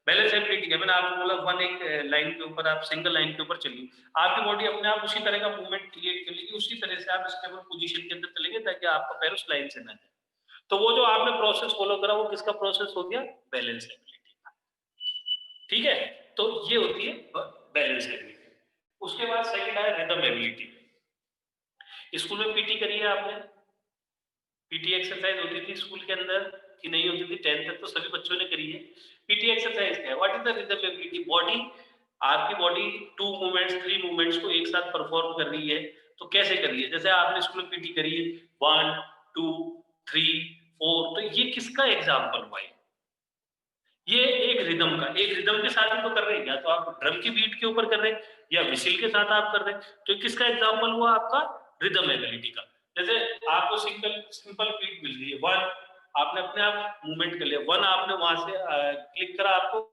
balance ability क्या, मैंने आपको बोला वन एक लाइन के ऊपर आप सिंगल लाइन के ऊपर चलिए, आपकी बॉडी अपने आप उसी तरह का मूवमेंट क्रिएट कर लेगी, उसी तरह से आप स्टेबल पोजीशन के अंदर चलेंगे ताकि आपका पैर उस लाइन से ना जाए। तो वो जो आपने प्रोसेस फॉलो करा वो किसका प्रोसेस हो गया? बैलेंस एबिलिटी का, ठीक है। तो ये होती है बैलेंस एबिलिटी। उसके बाद सेकंड है रिदम एबिलिटी। स्कूल में पीटी करी है आपने? पीटी एक्सरसाइज होती थी स्कूल के अंदर कि नहीं होती थी? 10th तक तो सभी बच्चों ने करी है। पीटी एक्सरसाइज क्या है? What is the rhythm ability? Body, आपकी बॉडी 2 मूवमेंट्स 3 मूवमेंट्स को एक साथ परफॉर्म कर रही है, तो कैसे कर रही है? जैसे आपने स्कूल में पीटी करी है 1 2 3 4, तो ये किसका एग्जांपल हुआ? ये एक रिदम का, एक रिदम के साथ ही तो कर रहे हैं, या तो आप ड्रम की बीट के ऊपर कर रहे हैं या विसिल के साथ आप कर रहे हैं, तो किसका एग्जांपल हुआ? आपका रिदम एबिलिटी का। जैसे आपको सिंपल बीट मिल रही है 1, आपने अपने आप मूवमेंट कर लिया 1, आपने वहां से क्लिक करा, आपको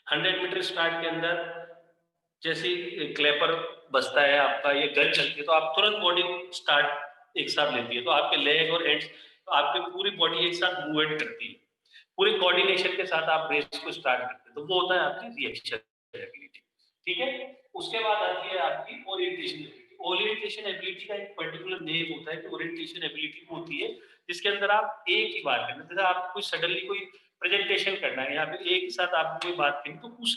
100 मीटर स्टार्ट के अंदर जैसे क्लेपर बजता है आपका, ये गन चलती है, तो आप तुरंत बॉडी स्टार्ट एक साथ लेती है, तो आपके लेग और हैंड्स, तो आपकी पूरी बॉडी एक साथ मूवमेंट करती है, पूरे कोऑर्डिनेशन के साथ आप रेस को स्टार्ट करते हैं, तो वो होता है आपकी रिएक्शन एबिलिटी, ठीक है। उसके बाद आती है आपकी ओरिएंटेशन एबिलिटी। ओरिएंटेशन एबिलिटी का एक पर्टिकुलर नेम होता है कि ओरिएंटेशन एबिलिटी होती है जिसके अंदर आप एक ही बात करना, जैसे आप कोई सडनली कोई प्रेजेंटेशन करना है, यहाँ पे एक ही साथ आपको कोई बात करनी, तो उस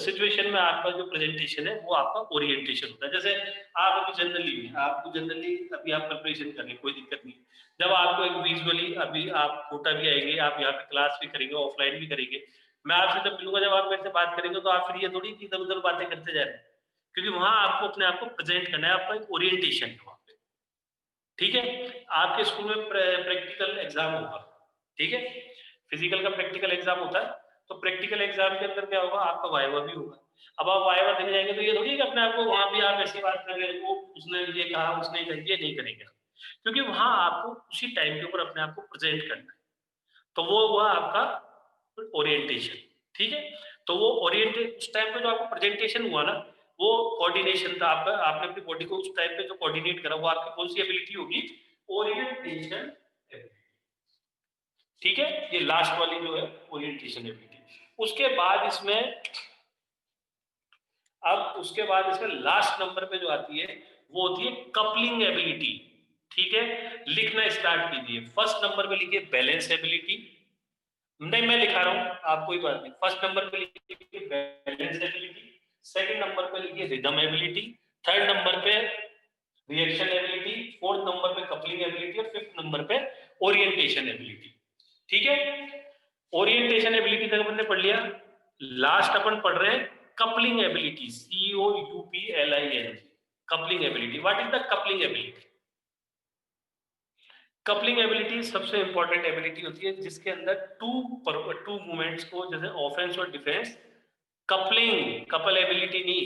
सिचुएशन में आपका जो प्रेजेंटेशन है वो आपका ओरिएंटेशन होता है। जैसे आप अभी जनरली अभी आप प्रिपरेशन कर रहे हैं, कोई दिक्कत नहीं, जब आपको एक विजुअली अभी आप फोटा भी आएंगे, आप यहाँ पे क्लास भी करेंगे, ऑफलाइन भी करेंगे, मैं आपसे जब मिलूंगा, जब आप मेरे से बात करेंगे, तो आप फिर ये थोड़ी कि इधर उधर बातें करते जा रहे हैं, क्योंकि वहां आपको अपने आप को प्रेजेंट करना है, आपका एक ओरिएंटेशन है वहां पे, ठीक है। आपके स्कूल में प्रैक्टिकल एग्जाम होगा, ठीक है, फिजिकल का प्रैक्टिकल एग्जाम होता है, तो प्रैक्टिकल एग्जाम के अंदर क्या होगा? आपका वाइवा भी होगा। अब आप वाइवा देने जाएंगे तो ये थोड़ी कि अपने आप को वहां भी आप ऐसी बात कर रहे हैं, वो उसने ये कहा, उसने ये नहीं करेंगे, क्योंकि वहां आपको उसी टाइम के ऊपर अपने आप को प्रेजेंट करना है, तो वो हुआ आपका ओरिएंटेशन, ठीक है। तो वो ओरिएंटेड उस टाइम पे जो आपको प्रेजेंटेशन हुआ ना, वो कोऑर्डिनेशन था आपका, आपने अपनी बॉडी को उस टाइम पे जो कोऑर्डिनेट करा, वो आपकी कौन सी एबिलिटी होगी? ओरिएंटेशन, ठीक है। ये लास्ट वाली जो है ओरिएंटेशन एबिलिटी। उसके बाद इसमें, अब उसके बाद इसमें लास्ट नंबर पे जो आती है वो होती है कपलिंग एबिलिटी, ठीक है। लिखना स्टार्ट कीजिए। फर्स्ट नंबर पे लिखिए बैलेंस एबिलिटी, नहीं मैं लिखा रहा हूं, आप कोई बात नहीं। फर्स्ट नंबर पे लिखिए बैलेंस एबिलिटी, सेकंड नंबर पे लिखिए रिदम एबिलिटी, थर्ड नंबर पे रिएक्शन एबिलिटी, फोर्थ नंबर पे कपलिंग एबिलिटी और फिफ्थ नंबर पे ओरिएंटेशन एबिलिटी, ठीक है। ओरिएंटेशन एबिलिटी तक अपन ने पढ़ लिया। लास्ट अपन पढ़ रहे हैं coupling ability, COUPLING, coupling ability. What is the coupling ability? Coupling ability सबसे इंपॉर्टेंट एबिलिटी होती है जिसके अंदर टू मूवमेंट्स को, जैसे ऑफेंस और डिफेंस, कपलिंग, कपल एबिलिटी नहीं,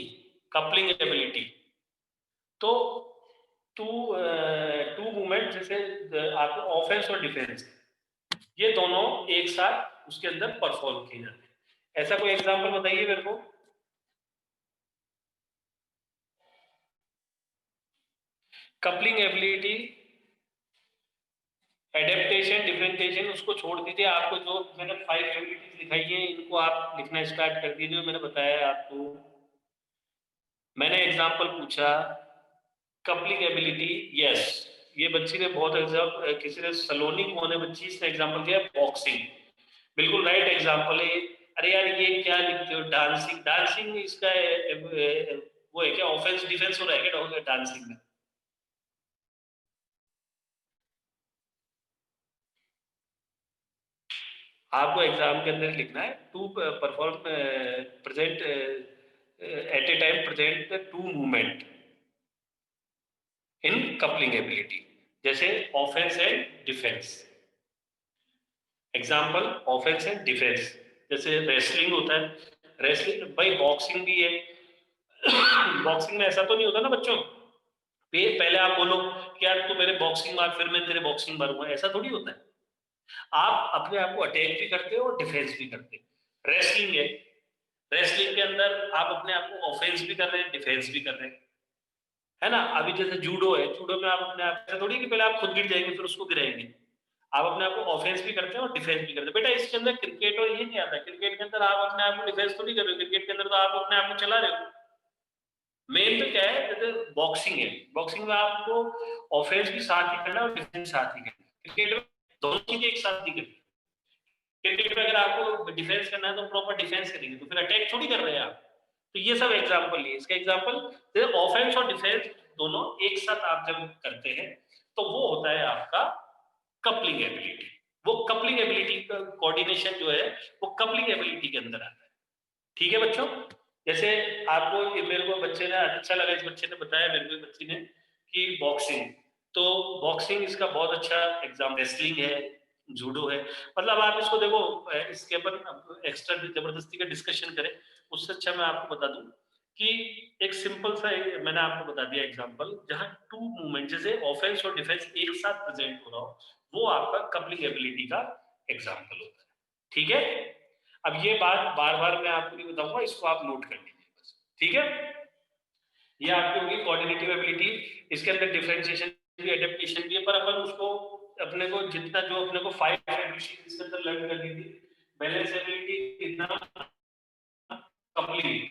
कपलिंग एबिलिटी, तो टू मूवमेंट जैसे आपको ऑफेंस और डिफेंस, ये दोनों एक साथ उसके अंदर परफॉर्म किए जाते हैं। ऐसा कोई एग्जांपल बताइए मेरे को। कपलिंग एबिलिटी, एडेप्टेशन, डिफरेंशिएशन उसको छोड़ दीजिए, आपको जो मैंने 5 एबिलिटीज दिखाई है इनको आप लिखना स्टार्ट कर दीजिए। मैंने बताया आपको, मैंने एग्जांपल पूछा कपलिंग एबिलिटी, यस ये बच्ची ने बहुत एग्जाम्पल, किसी ने सलोनी कोने बच्ची इसने एग्जाम्पल दिया बॉक्सिंग, बिल्कुल राइट एग्जाम्पल है। अरे यार ये क्या लिखते हो, डांसिंग, डांसिंग इसका वो है क्या, ऑफेंस डिफेंस हो रहा है क्या डांसिंग में? आपको एग्जाम के अंदर लिखना है to perform present at a time present to movement in coupling ability, जैसे offence and defence. Example offence and defence, जैसे रेसलिंग होता है, रेसलिंग भाई बॉक्सिंग भी है। बॉक्सिंग में ऐसा तो नहीं होता ना बच्चों, पहले आप बोलो कि यार तू मेरे बॉक्सिंग मार, फिर मैं तेरे बॉक्सिंग मारूंगा, ऐसा थोड़ी होता है। आप अपने आप को अटैक भी करते हो और डिफेंस भी करते हो। रेसलिंग है, रेसलिंग के अंदर आप अपने आप को ऑफेंस भी कर रहे हैं, डिफेंस भी कर रहे हैं, है ना। अभी जैसे जूडो है, जूडो में आप अपने आप से थोड़ी कि पहले आप खुद गिर जाएंगे फिर उसको गिराएंगे, आप अपने आप को ऑफेंस भी करते हैं और डिफेंस भी करते हैं। बेटा इसके अंदर क्रिकेट और ये नहीं आता, क्रिकेट के अंदर आप अपने आप को डिफेंस थोड़ी कर रहे हो, क्रिकेट के अंदर तो आप अपने आप को चला रहे हो। मेन तो क्या है, जैसे बॉक्सिंग है, बॉक्सिंग में आपको ऑफेंस भी साथ ही करना है और डिफेंस साथ ही करना है। क्रिकेट में दोनों चीजें एक साथ ही करनी है। क्रिकेट में अगर आपको डिफेंस करना है तो प्रॉपर डिफेंस करेंगे, तो फिर अटैक थोड़ी कर रहे हैं आप। तो ये सब एग्जांपल लिए, इसका एग्जांपल ऑफेंस और डिफेंस दोनों एक साथ आप जब करते हैं तो वो होता है आपका कपलिंग एबिलिटी। वो कपलिंग एबिलिटी का कोऑर्डिनेशन जो है वो कपलिंग एबिलिटी के अंदर आता है। ठीक है बच्चों, जैसे आपको मेरे को बच्चे ने अच्छा लगा, इस बच्चे ने बताया मेरे को, बच्ची ने कि बॉक्सिंग, तो बॉक्सिंग इसका बहुत अच्छा एग्जाम, रेसलिंग है, जूडो है, मतलब आप इसको देखो, इसके ऊपर एक्स्ट्रा जबरदस्ती का डिस्कशन करें उससे अच्छा मैं आपको बता दूं कि एक सिंपल सा मैंने आपको बता दिया एग्जांपल, जहां टू मूवमेंट जैसे ऑफेंस और डिफेंस एक साथ प्रेजेंट हो रहा हो, वो आपका कपलिंग एबिलिटी का एग्जांपल होता है। ठीक है, अब ये बात बार बार मैं आपको नहीं बताऊंगा, इसको आप नोट कर लीजिए बस। ठीक है, ये आपकी होगी कोऑर्डिनेटिव एबिलिटी। इसके अंदर डिफरेंशिएशन भी, एडेप्टेशन भी है, पर अपन उसको अपने को जितना जो अपने को 5 एबिलिटी इसके अंदर लर्न कर ली थी, बैलेंस एबिलिटी, इतना कपलिंग,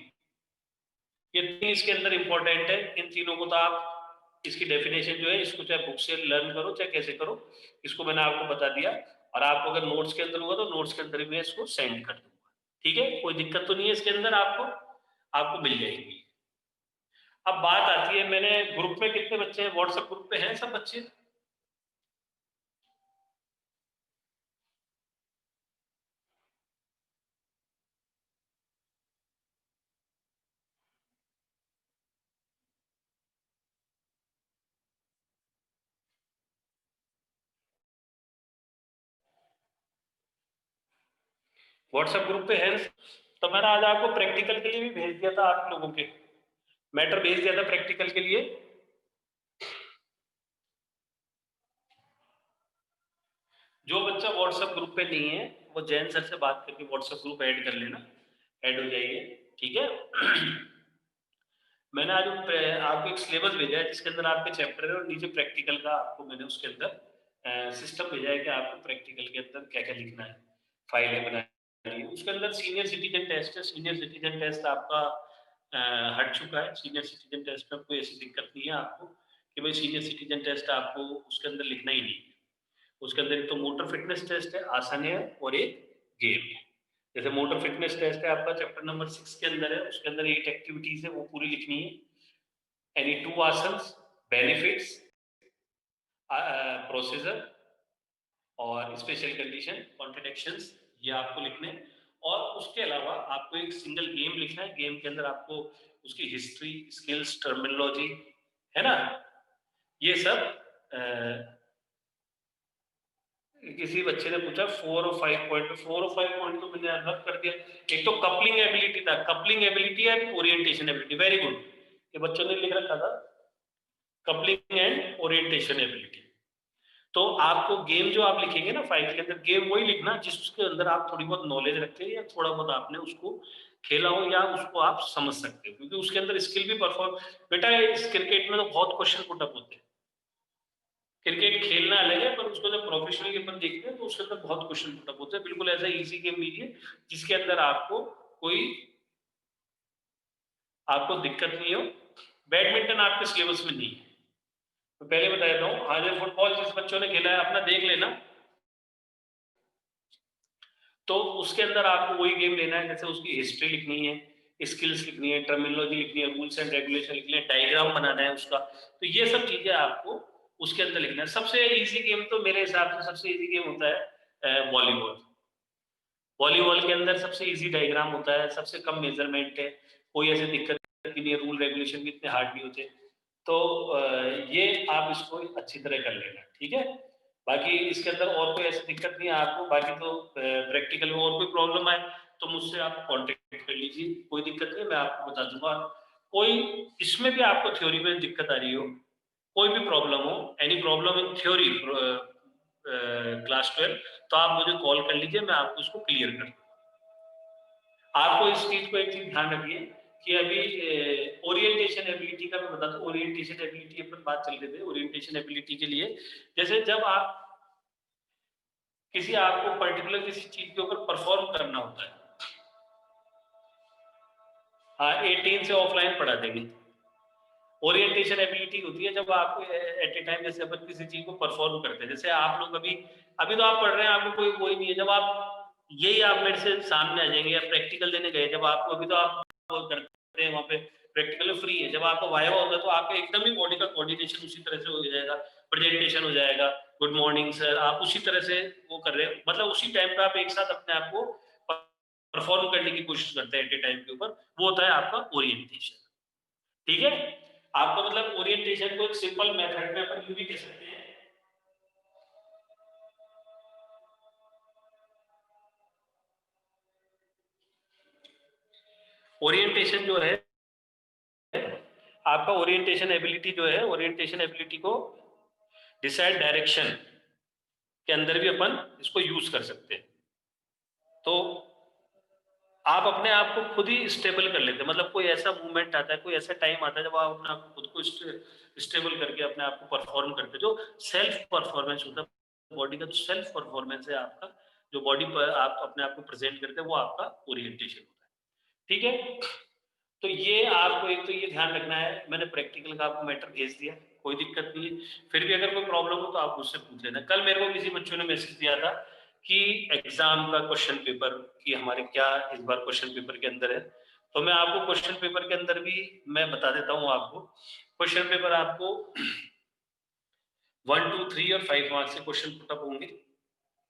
ये तीन इसके अंदर इंपॉर्टेंट है। इन तीनों को तो आप इसकी डेफिनेशन जो है इसको चाहे बुक से लर्न करो चाहे कैसे करो, इसको मैंने आपको बता दिया, और आपको अगर नोट्स के अंदर होगा तो नोट्स के अंदर भी मैं इसको सेंड कर दूंगा। ठीक है, कोई दिक्कत तो नहीं है इसके अंदर, आपको आपको मिल जाएगी। अब बात आती है, मैंने ग्रुप में कितने बच्चे हैं, व्हाट्सएप ग्रुप पे हैं सब बच्चे? व्हाट्सएप ग्रुप पे है? तो मैंने आज आपको प्रैक्टिकल के लिए भी भेज दिया था, आप लोगों के मैटर भेज दिया था प्रैक्टिकल के लिए। जो बच्चा व्हाट्सएप ग्रुप पे नहीं है वो जैन सर से बात करके व्हाट्सएप ग्रुप ऐड कर लेना, ऐड हो जाइए। ठीक है। मैंने आज आपको एक सिलेबस भेजा है जिसके अंदर आपके चैप्टर है और नीचे प्रैक्टिकल का आपको मैंने उसके अंदर सिस्टम भेजा है कि आपको प्रैक्टिकल के अंदर क्या क्या लिखना है, फाइलें बनानी है। उसके अंदर सीनियर सिटीजन टेस्ट है, सीनियर सिटीजन टेस्ट आपका हट चुका है। सीनियर सिटीजन टेस्ट में कोई ऐसी दिक्कत नहीं है आपको कि भाई सीनियर सिटीजन टेस्ट आपको उसके अंदर लिखना ही नहीं है। उसके अंदर एक तो मोटर फिटनेस टेस्ट है, आसन है, और एक गेम है। जैसे मोटर फिटनेस टेस्ट है आपका चैप्टर नंबर 6 के अंदर है, उसके अंदर 8 एक्टिविटीज है वो पूरी लिखनी है। एनी 2 आसन्स, बेनिफिट्स, प्रोसीजर और स्पेशल कंडीशन, कॉन्ट्रडिक्शंस, ये आपको लिखने हैं। और उसके अलावा आपको एक सिंगल गेम लिखना है। गेम के अंदर आपको उसकी हिस्ट्री, स्किल्स, टर्मिनोलॉजी, है ना, ये सब किसी बच्चे ने पूछा 4 और 5 पॉइंट, 4 और 5 पॉइंट तो मैंने रब कर दिया। एक तो कपलिंग एबिलिटी था, coupling ability and orientation ability, very good, ये बच्चों ने लिख रखा था कपलिंग एंड ओरिएंटेशन एबिलिटी। तो आपको गेम जो आप लिखेंगे ना 5 के अंदर, गेम वही लिखना जिसके अंदर आप थोड़ी बहुत नॉलेज रखते हैं या थोड़ा बहुत आपने उसको खेला हो या उसको आप समझ सकते हो, क्योंकि उसके अंदर स्किल भी परफॉर्म। बेटा इस क्रिकेट में तो बहुत क्वेश्चन पुटअप होते हैं, क्रिकेट खेलना अलग है पर उसको जब प्रोफेशनली अपन देखते हैं तो उसके अंदर बहुत क्वेश्चन पुटअप होते हैं। बिल्कुल ऐसा इजी गेम लीजिए जिसके अंदर आपको कोई दिक्कत नहीं हो। बैडमिंटन आपके सिलेबस में नहीं है, तो पहले बता देता हूँ, आज फुटबॉल जिस बच्चों ने खेला है अपना देख लेना, तो उसके अंदर आपको वही गेम लेना है, जैसे उसकी हिस्ट्री लिखनी है, स्किल्स लिखनी है, टर्मिनोलॉजी लिखनी है, रूल्स एंड रेगुलेशन लिखने हैं, डायग्राम बनाना है उसका, तो ये सब चीजें आपको उसके अंदर लिखना है। सबसे इजी गेम तो मेरे हिसाब से सबसे इजी गेम होता है वॉलीबॉल। वॉलीबॉल के अंदर सबसे इजी डायग्राम होता है, सबसे कम मेजरमेंट है, कोई ऐसी दिक्कत नहीं है, रूल रेगुलेशन भी इतने हार्ड नहीं होते, तो ये आप इसको अच्छी तरह कर लेना, ठीक है। बाकी इसके अंदर और कोई ऐसी दिक्कत नहीं है आपको, बाकी तो प्रैक्टिकल में और कोई प्रॉब्लम आए तो मुझसे आप कांटेक्ट कर लीजिए, कोई दिक्कत नहीं, मैं आपको बता दूंगा। कोई इसमें भी आपको थ्योरी में दिक्कत आ रही हो, कोई भी प्रॉब्लम हो, any problem in theory class 12, तो आप मुझे कॉल कर लीजिए, मैं आपको उसको क्लियर कर दूंगा। आपको इस चीज को एक चीज ध्यान रखिए कि अभी ओरिएंटेशन एबिलिटी का मैं बता दूं, ओरिएंटेशन एबिलिटी पर बात चल रही थी, ओरिएंटेशन एबिलिटी के लिए जैसे जब आप किसी आपको पर्टिकुलर किसी चीज के ऊपर परफॉर्म करना होता है, हाँ 18 से ऑफलाइन पढ़ा देंगे। ओरिएंटेशन एबिलिटी होती है जब आपको एट ए टाइम जैसे अपन किसी चीज को परफॉर्म करते हैं, जैसे आप लोग अभी अभी तो आप पढ़ रहे हैं, आपको कोई वही नहीं है, जब आप यही आप मेरे से सामने आ जाएंगे या प्रैक्टिकल देने गए, जब आपको अभी तो आप वो करते हैं वहाँ पे प्रैक्टिकल में फ्री है, जब आपका वाइवा होगा तो आपका एकदम ही बॉडी का कोऑर्डिनेशन उसी तरह से हो जाएगा, प्रेजेंटेशन हो जाएगा, गुड मॉर्निंग सर, आप उसी तरह से वो कर रहे हैं, मतलब उसी टाइम पे आप एक साथ अपने आप को परफॉर्म करने की कोशिश करते हैं एट ए टाइम के ऊपर, वो होता है आपका ओरिएंटेशन, ठीक है। आपको मतलब ओरिएंटेशन को एक सिंपल मेथड में अपन यूं भी कह सकते हैं, ओरिएंटेशन जो है आपका, ओरिएंटेशन एबिलिटी जो है, ओरिएंटेशन एबिलिटी को डिसाइड डायरेक्शन के अंदर भी अपन इसको यूज कर सकते हैं। तो आप अपने आप को खुद ही स्टेबल कर लेते हैं, मतलब कोई ऐसा मूवमेंट आता है, कोई ऐसा टाइम आता है जब आप अपने आप को खुद को स्टेबल करके अपने आप को परफॉर्म करते हैं, जो सेल्फ परफॉर्मेंस होता है बॉडी का, जो सेल्फ परफॉर्मेंस है आपका, जो बॉडी पर आप अपने आप को प्रेजेंट करते हैं, वो आपका ओरिएंटेशन होता है, ठीक है। तो ये आपको एक तो ये ध्यान रखना है, मैंने प्रैक्टिकल का आपको मैटर भेज दिया, कोई दिक्कत नहीं है, फिर भी अगर कोई प्रॉब्लम हो तो आप मुझसे पूछ लेना। कल मेरे को किसी बच्चों ने मैसेज दिया था कि एग्जाम का क्वेश्चन पेपर कि हमारे क्या इस बार क्वेश्चन पेपर के अंदर है, तो मैं आपको क्वेश्चन पेपर के अंदर भी मैं बता देता हूँ आपको। क्वेश्चन पेपर आपको 1, 2, 3 और 5 मार्क्स के क्वेश्चन पुटअप होंगे,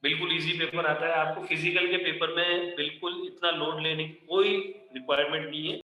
बिल्कुल इजी पेपर आता है। आपको फिजिकल के पेपर में बिल्कुल इतना लोड लेने की कोई रिक्वायरमेंट नहीं है,